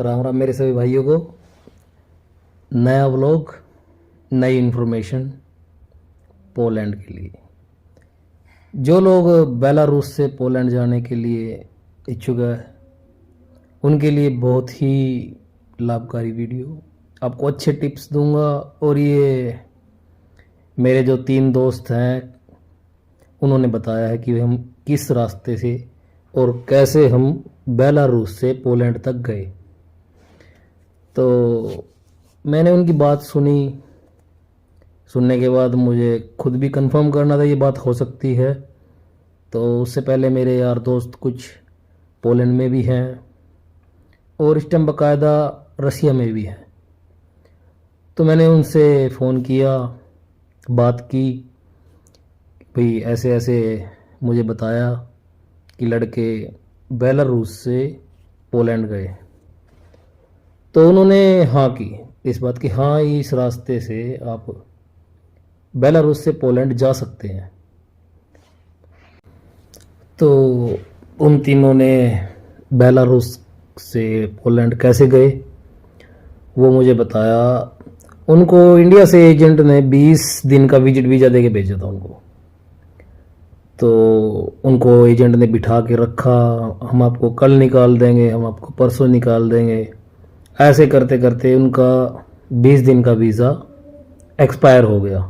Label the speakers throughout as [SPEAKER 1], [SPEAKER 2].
[SPEAKER 1] राम राम मेरे सभी भाइयों को। नया व्लॉग, नई इन्फॉर्मेशन पोलैंड के लिए। जो लोग बेलारूस से पोलैंड जाने के लिए इच्छुक है उनके लिए बहुत ही लाभकारी वीडियो, आपको अच्छे टिप्स दूंगा। और ये मेरे जो 3 दोस्त हैं उन्होंने बताया है कि हम किस रास्ते से और कैसे हम बेलारूस से पोलैंड तक गए। तो मैंने उनकी बात सुनी, सुनने के बाद मुझे खुद भी कंफर्म करना था ये बात हो सकती है। तो उससे पहले मेरे यार दोस्त कुछ पोलैंड में भी हैं और इस टाइम बाकायदा रसिया में भी हैं। तो मैंने उनसे फ़ोन किया, बात की, भाई ऐसे ऐसे मुझे बताया कि लड़के बेलारूस से पोलैंड गए। तो उन्होंने हाँ की, इस बात की हाँ, इस रास्ते से आप बेलारूस से पोलैंड जा सकते हैं। तो उन तीनों ने बेलारूस से पोलैंड कैसे गए वो मुझे बताया। उनको इंडिया से एजेंट ने 20 दिन का विजिट वीज़ा दे के भेजा था उनको। तो उनको एजेंट ने बिठा के रखा, हम आपको कल निकाल देंगे, हम आपको परसों निकाल देंगे। ऐसे करते करते उनका 20 दिन का वीज़ा एक्सपायर हो गया।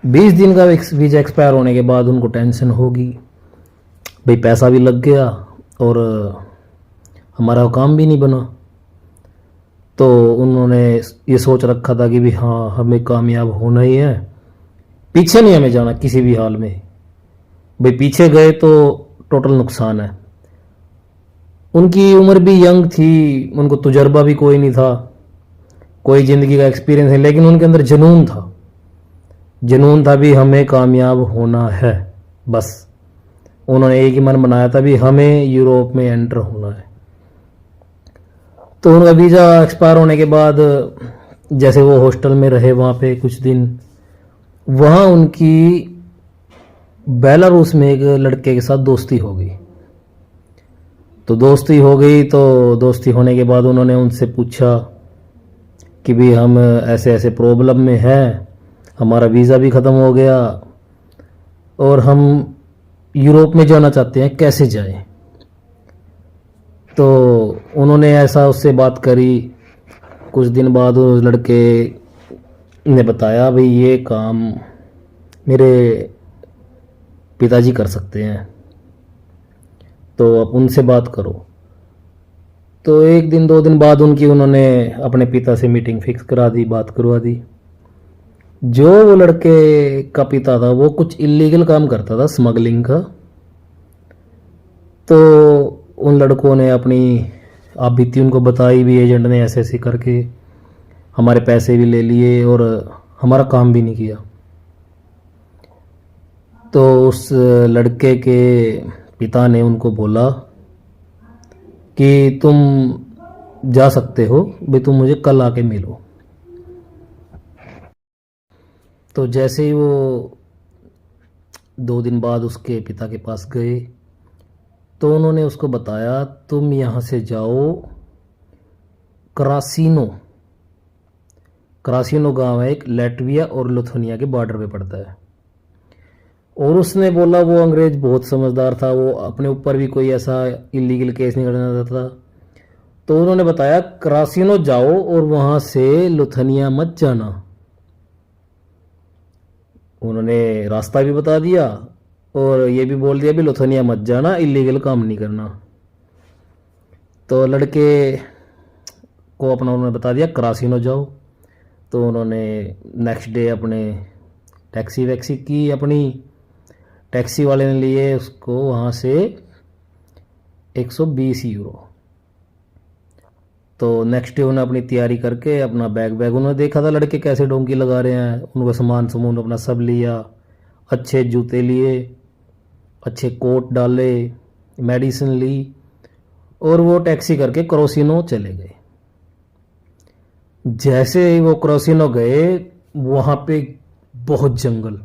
[SPEAKER 1] 20 दिन का वीज़ा एक्सपायर होने के बाद उनको टेंशन होगी, भाई पैसा भी लग गया और हमारा काम भी नहीं बना। तो उन्होंने ये सोच रखा था कि भी हाँ, हमें कामयाब होना ही है, पीछे नहीं हमें जाना किसी भी हाल में। भाई पीछे गए तो टोटल नुकसान है। उनकी उम्र भी यंग थी, उनको तजुर्बा भी कोई नहीं था, कोई ज़िंदगी का एक्सपीरियंस है, लेकिन उनके अंदर जुनून था भी हमें कामयाब होना है। बस उन्होंने एक ही मन बनाया था भी हमें यूरोप में एंटर होना है। तो उनका वीज़ा एक्सपायर होने के बाद जैसे वो हॉस्टल में रहे वहाँ पे कुछ दिन, वहाँ उनकी बेलारूस में एक लड़के के साथ दोस्ती हो गई। तो दोस्ती होने के बाद उन्होंने उनसे पूछा कि भी हम ऐसे ऐसे प्रॉब्लम में हैं, हमारा वीज़ा भी ख़त्म हो गया और हम यूरोप में जाना चाहते हैं, कैसे जाएं। तो उन्होंने ऐसा उससे बात करी। कुछ दिन बाद उस लड़के ने बताया भाई ये काम मेरे पिताजी कर सकते हैं, तो आप उनसे बात करो। तो 1 दिन 2 दिन बाद उन्होंने अपने पिता से मीटिंग फिक्स करा दी, बात करवा दी। जो वो लड़के का पिता था वो कुछ इलीगल काम करता था, स्मगलिंग का। तो उन लड़कों ने अपनी आप बीती उनको बताई भी, एजेंट ने ऐसे ऐसे करके हमारे पैसे भी ले लिए और हमारा काम भी नहीं किया। तो उस लड़के के पिता ने उनको बोला कि तुम जा सकते हो, भाई तुम मुझे कल आके मिलो। तो जैसे ही वो 2 दिन बाद उसके पिता के पास गए तो उन्होंने उसको बताया तुम यहाँ से जाओ क्रासिनो गांव है, एक लैटविया और लिथुआनिया के बॉर्डर पे पड़ता है। और उसने बोला, वो अंग्रेज बहुत समझदार था, वो अपने ऊपर भी कोई ऐसा इलीगल केस नहीं करना चाहता था। तो उन्होंने बताया क्रासिनो जाओ और वहाँ से लिथुआनिया मत जाना। उन्होंने रास्ता भी बता दिया और ये भी बोल दिया भी लिथुआनिया मत जाना, इलीगल काम नहीं करना। तो लड़के को अपना उन्होंने बता दिया क्रासिनो जाओ। तो उन्होंने नेक्स्ट डे अपने टैक्सी वैक्सी की, अपनी टैक्सी वाले ने लिए उसको वहाँ से 120 यूरो। तो नेक्स्ट डे उन्होंने अपनी तैयारी करके अपना बैग उन्होंने देखा था लड़के कैसे डोंकी लगा रहे हैं, उनको सामान अपना सब लिया, अच्छे जूते लिए, अच्छे कोट डाले, मेडिसिन ली और वो टैक्सी करके क्रासिनो चले गए। जैसे ही वो क्रासिनो गए वहाँ पे बहुत जंगल,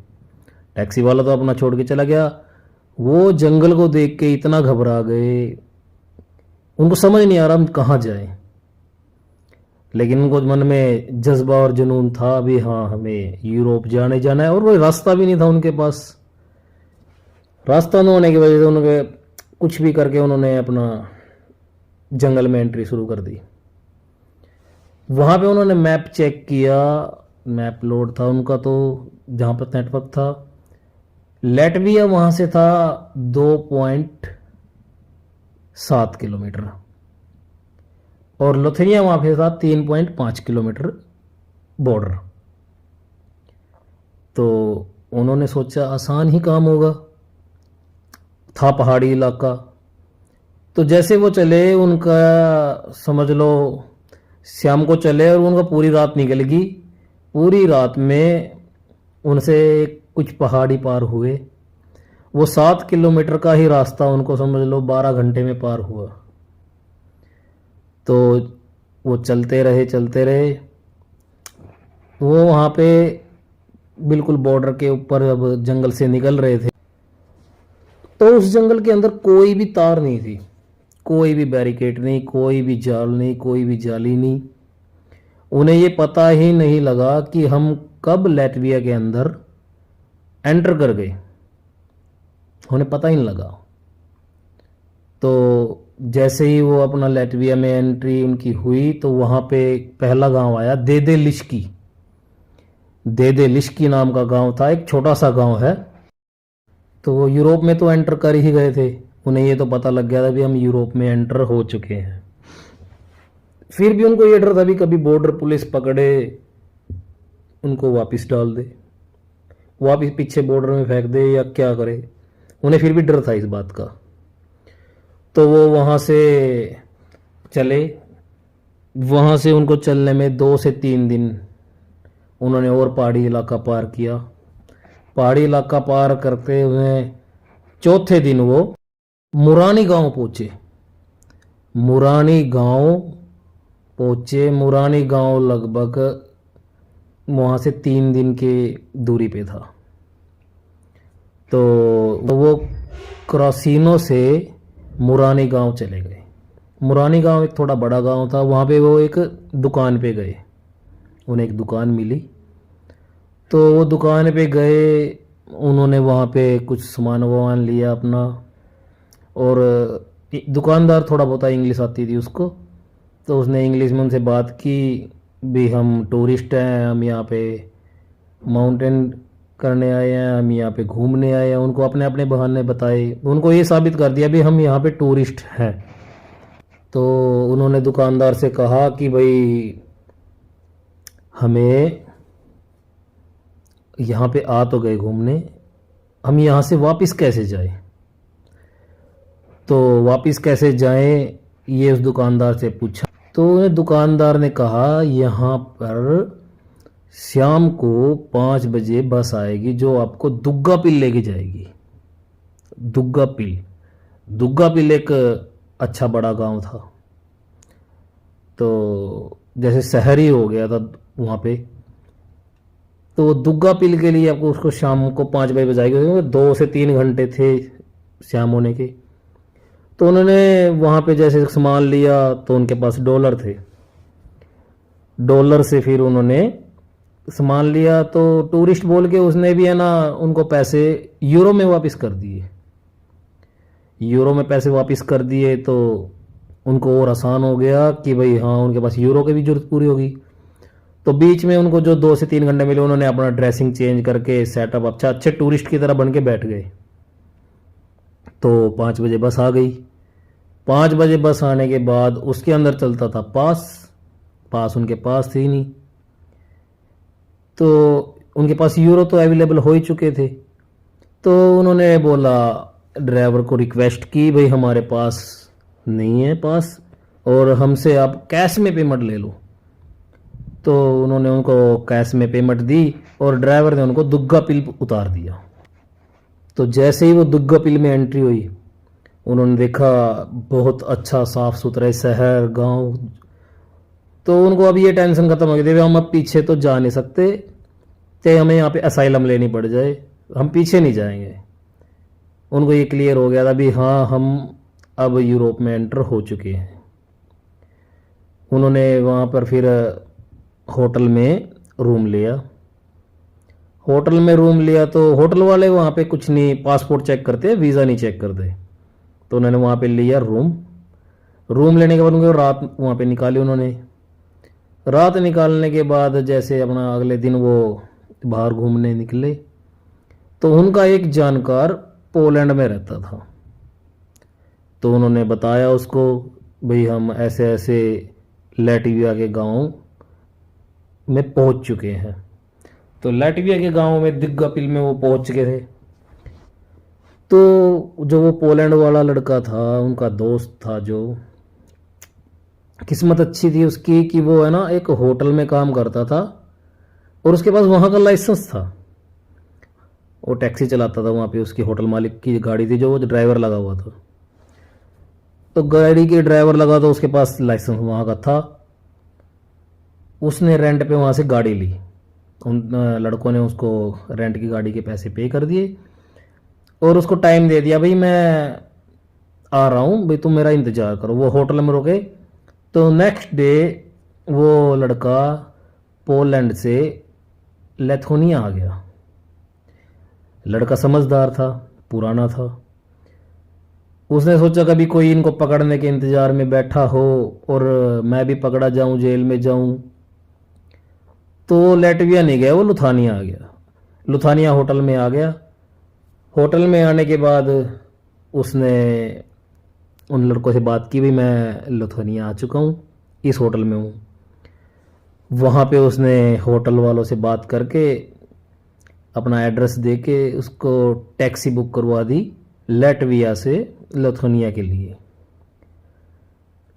[SPEAKER 1] टैक्सी वाला तो अपना छोड़ के चला गया, वो जंगल को देख के इतना घबरा गए उनको समझ नहीं आ रहा हम कहाँ जाएं, लेकिन उनको मन में जज्बा और जुनून था अभी हाँ हमें यूरोप जाने जाना है। और कोई रास्ता भी नहीं था उनके पास। रास्ता न होने की वजह से उन्होंने कुछ भी करके उन्होंने अपना जंगल में एंट्री शुरू कर दी। वहाँ पे उन्होंने मैप चेक किया, मैप लोड था उनका, तो जहाँ पर नेटवर्क था लैटविया वहाँ से था 2.7 किलोमीटर और लिथुआनिया वहाँ पे था 3.5 किलोमीटर बॉर्डर। तो उन्होंने सोचा आसान ही काम होगा, था पहाड़ी इलाका। तो जैसे वो चले उनका समझ लो शाम को चले और उनका पूरी रात निकल गई। पूरी रात में उनसे कुछ पहाड़ी पार हुए। वो 7 किलोमीटर का ही रास्ता उनको समझ लो 12 घंटे में पार हुआ। तो वो चलते रहे। वो वहाँ पे बिल्कुल बॉर्डर के ऊपर अब जंगल से निकल रहे थे, तो उस जंगल के अंदर कोई भी तार नहीं थी, कोई भी बैरिकेड नहीं, कोई भी जाल नहीं, कोई भी जाली नहीं। उन्हें ये पता ही नहीं लगा कि हम कब लैटविया के अंदर एंटर कर गए, उन्हें पता ही नहीं लगा। तो जैसे ही वो अपना लैटविया में एंट्री उनकी हुई तो वहाँ पे पहला गांव आया देदेलिश्की। देदेलिश्की नाम का गांव था, एक छोटा सा गांव है। तो वो यूरोप में तो एंटर कर ही गए थे, उन्हें ये तो पता लग गया था भी हम यूरोप में एंटर हो चुके हैं। फिर भी उनको ये डर था भी कभी बॉर्डर पुलिस पकड़े उनको वापस डाल दे, वापस पीछे बॉर्डर में फेंक दे या क्या करे। उन्हें फिर भी डर था इस बात का। तो वो वहाँ से चले। वहाँ से उनको चलने में 2 से 3 दिन उन्होंने और पहाड़ी इलाका पार किया। पहाड़ी इलाका पार करते हुए चौथे दिन वो मुरानी गांव पहुँचे। मुरानी गांव लगभग वहाँ से 3 दिन के दूरी पे था। तो वो क्रॉसिनो से मुरानी गांव चले गए। मुरानी गांव एक थोड़ा बड़ा गांव था। वहाँ पे वो एक दुकान पे गए, उन्हें एक दुकान मिली। तो वो दुकान पे गए, उन्होंने वहाँ पे कुछ सामान वामान लिया अपना। और दुकानदार थोड़ा बहुत इंग्लिश आती थी उसको, तो उसने इंग्लिश में उनसे बात की भी हम टूरिस्ट हैं, हम यहाँ पे माउंटेन करने आए हैं, हम यहाँ पे घूमने आए हैं। उनको अपने अपने बहाने बताए, उनको ये साबित कर दिया भी हम यहाँ पे टूरिस्ट हैं। तो उन्होंने दुकानदार से कहा कि भाई हमें यहाँ पे आ तो गए घूमने, हम यहाँ से वापस कैसे जाएं। तो वापस कैसे जाएं ये उस दुकानदार से पूछा। तो दुकानदार ने कहा यहाँ पर शाम को 5 बजे बस आएगी जो आपको दुग्गापिल लेके जाएगी। दुग्गापिल एक अच्छा बड़ा गांव था, तो जैसे शहर ही हो गया था वहाँ पे। तो दुग्गापिल के लिए आपको उसको शाम को 5 बजे बजाएगी, 2 से 3 घंटे थे शाम होने के। तो उन्होंने वहाँ पे जैसे सामान लिया तो उनके पास डॉलर थे। डॉलर से फिर उन्होंने सामान लिया, तो टूरिस्ट बोल के उसने भी है ना उनको पैसे यूरो में वापस कर दिए। यूरो में पैसे वापस कर दिए तो उनको और आसान हो गया कि भाई हाँ उनके पास यूरो की भी जरूरत पूरी होगी। तो बीच में उनको जो 2 से 3 घंटे मिले उन्होंने अपना ड्रेसिंग चेंज करके सेटअप अच्छा अच्छे टूरिस्ट की तरह बन के बैठ गए। तो 5 बजे बस आ गई। 5 बजे बस आने के बाद उसके अंदर चलता था पास उनके पास थी नहीं। तो उनके पास यूरो तो अवेलेबल हो ही चुके थे। तो उन्होंने बोला ड्राइवर को रिक्वेस्ट की भाई हमारे पास नहीं है पास और हमसे आप कैश में पेमेंट ले लो। तो उन्होंने उनको कैश में पेमेंट दी और ड्राइवर ने उनको दुग्गापिल उतार दिया। तो जैसे ही वो दुग्गापिल में एंट्री हुई उन्होंने देखा बहुत अच्छा साफ सुथरा शहर गांव। तो उनको अब ये टेंशन खत्म हो गई थी हम अब पीछे तो जा नहीं सकते, चाहे हमें यहाँ पे असाइलम लेनी पड़ जाए हम पीछे नहीं जाएंगे। उनको ये क्लियर हो गया था भी हाँ हम अब यूरोप में एंटर हो चुके हैं। उन्होंने वहाँ पर फिर होटल में रूम लिया। होटल में रूम लिया तो होटल वाले वहाँ पे कुछ नहीं, पासपोर्ट चेक करते, वीज़ा नहीं चेक करते। तो उन्होंने वहाँ पे लिया रूम। रूम लेने के बाद उनको रात वहाँ पे निकाली उन्होंने। रात निकालने के बाद जैसे अपना अगले दिन वो बाहर घूमने निकले तो उनका एक जानकार पोलैंड में रहता था। तो उन्होंने बताया उसको, भाई हम ऐसे ऐसे लैटविया के गांव में पहुंच चुके हैं। तो लैटविया के गांव में दिग्गापिल में वो पहुंच चुके थे। तो जो वो पोलैंड वाला लड़का था, उनका दोस्त था, जो किस्मत अच्छी थी उसकी कि वो है ना एक होटल में काम करता था और उसके पास वहाँ का लाइसेंस था। वो टैक्सी चलाता था वहाँ पे, उसकी होटल मालिक की गाड़ी थी जो वो ड्राइवर लगा हुआ था। तो गाड़ी के ड्राइवर लगा तो उसके पास लाइसेंस वहाँ का था। उसने रेंट पे वहाँ से गाड़ी ली। उन लड़कों ने उसको रेंट की गाड़ी के पैसे पे कर दिए और उसको टाइम दे दिया, भाई मैं आ रहा हूँ, भाई तुम मेरा इंतज़ार करो। वो होटल में रुके। तो नेक्स्ट डे वो लड़का पोलैंड से लिथुआनिया आ गया। लड़का समझदार था, पुराना था। उसने सोचा कभी कोई इनको पकड़ने के इंतज़ार में बैठा हो और मैं भी पकड़ा जाऊं, जेल में जाऊं। तो वो लैटविया नहीं गया, वो लिथुआनिया आ गया। लिथुआनिया होटल में आ गया। होटल में आने के बाद उसने उन लड़कों से बात की, भी मैं लिथुआनिया आ चुका हूँ, इस होटल में हूँ। वहाँ पे उसने होटल वालों से बात करके अपना एड्रेस दे के उसको टैक्सी बुक करवा दी लैटविया से लिथुआनिया के लिए।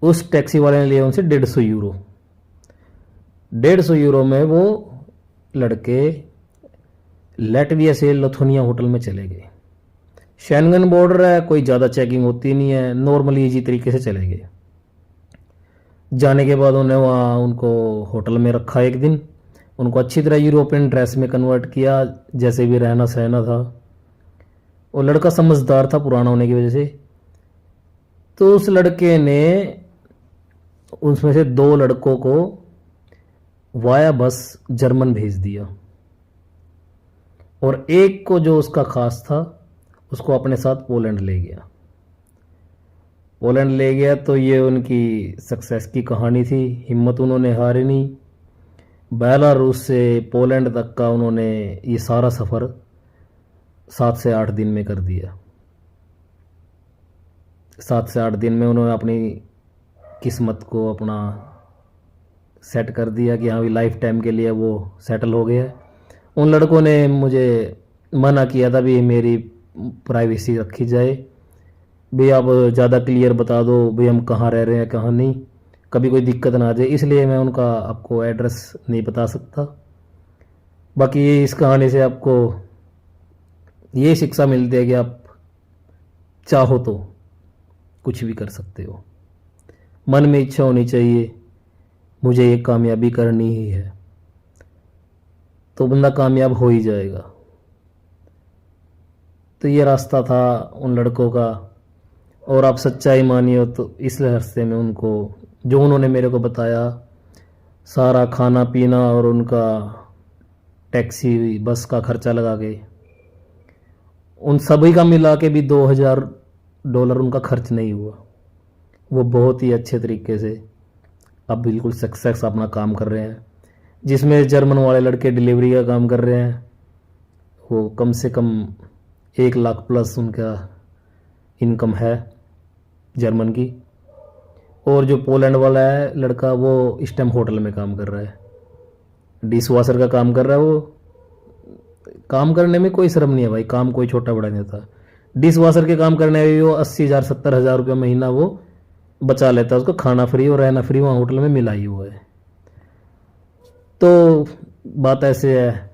[SPEAKER 1] उस टैक्सी वाले ने लिया उनसे 150 यूरो। 150 यूरो में वो लड़के लैटविया से लिथुआनिया होटल में चले गए। शेंगन बॉर्डर है, कोई ज़्यादा चेकिंग होती नहीं है, नॉर्मली इजी तरीके से चले गए। जाने के बाद उन्हें वहाँ उनको होटल में रखा एक दिन। उनको अच्छी तरह यूरोपियन ड्रेस में कन्वर्ट किया, जैसे भी रहना सहना था। वो लड़का समझदार था पुराना होने की वजह से। तो उस लड़के ने उसमें से 2 लड़कों को वाया बस जर्मन भेज दिया और एक को जो उसका खास था उसको अपने साथ पोलैंड ले गया। पोलैंड ले गया तो ये उनकी सक्सेस की कहानी थी। हिम्मत उन्होंने हारी नहीं। बेलारूस से पोलैंड तक का उन्होंने ये सारा सफ़र 7 से 8 दिन में कर दिया। 7 से 8 दिन में उन्होंने अपनी किस्मत को अपना सेट कर दिया कि हाँ भी लाइफ टाइम के लिए वो सेटल हो गया। उन लड़कों ने मुझे मना किया था भी मेरी प्राइवेसी रखी जाए, भी आप ज़्यादा क्लियर बता दो भी हम कहाँ रह रहे हैं कहाँ नहीं, कभी कोई दिक्कत ना आ जाए, इसलिए मैं उनका आपको एड्रेस नहीं बता सकता। बाकी इस कहानी से आपको ये शिक्षा मिलती है कि आप चाहो तो कुछ भी कर सकते हो। मन में इच्छा होनी चाहिए, मुझे ये कामयाबी करनी ही है, तो बंदा कामयाब हो ही जाएगा। तो ये रास्ता था उन लड़कों का। और आप सच्चाई मानिए तो इस रास्ते में उनको जो उन्होंने मेरे को बताया, सारा खाना पीना और उनका टैक्सी बस का खर्चा लगा के उन सभी का मिला के भी $2000 उनका खर्च नहीं हुआ। वो बहुत ही अच्छे तरीके से अब बिल्कुल सक्सेस अपना काम कर रहे हैं। जिसमें जर्मन वाले लड़के डिलीवरी का काम कर रहे हैं, वो कम से कम 1 लाख प्लस उनका इनकम है जर्मन की। और जो पोलैंड वाला है लड़का, वो इस टाइम होटल में काम कर रहा है, डिश वॉशर का काम कर रहा है। वो काम करने में कोई शर्म नहीं है भाई, काम कोई छोटा बड़ा नहीं होता। डिश वॉशर के काम करने में वो 80,000 70,000 रुपये महीना वो बचा लेता है। उसको खाना फ्री और रहना फ्री वहाँ होटल में मिला ही हुआ है। तो बात ऐसे है,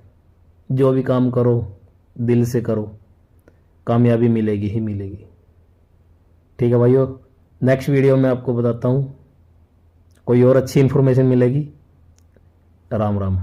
[SPEAKER 1] जो भी काम करो दिल से करो, कामयाबी मिलेगी ही मिलेगी। ठीक है भाइयों, नेक्स्ट वीडियो में आपको बताता हूँ, कोई और अच्छी इन्फॉर्मेशन मिलेगी। राम राम।